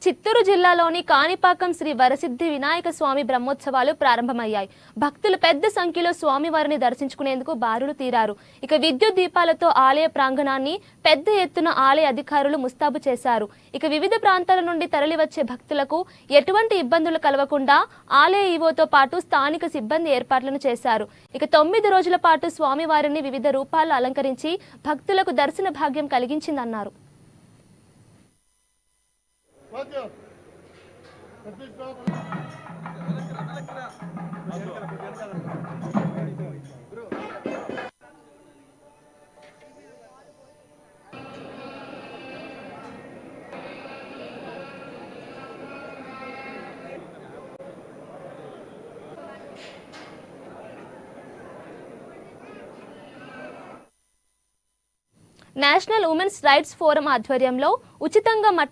చిత్తూరు జిల్లాలోని కాణిపాకం శ్రీ వరసిద్ధి వినాయక స్వామి బ్రహ్మోత్సవాలు ప్రారంభమయ్యాయి. భక్తులు పెద్ద సంఖ్యలో స్వామివారిని దర్శించుకునేందుకు బారులు తీరారు. ఇక విద్యుత్ దీపాలతో ఆలయ ప్రాంగణాన్ని పెద్ద ఎత్తున ఆలయ అధికారులు ముస్తాబు చేశారు. ఇక వివిధ ప్రాంతాల నుండి తరలివచ్చే భక్తులకు ఎటువంటి ఇబ్బందులు కలగకుండా ఆలయ ఈవోతో పాటు స్థానిక సిబ్బంది ఏర్పాట్లను చేశారు. ఇక 9 రోజుల పాటు స్వామివారిని వివిధ రూపాల్లో అలంకరించి భక్తులకు దర్శన భాగ్యం కలిగించిందన్నారు. నేషనల్ ఉమెన్స్ రైట్స్ ఫోరం ఆధ్వర్యంలో ఉచితంగా మట్టి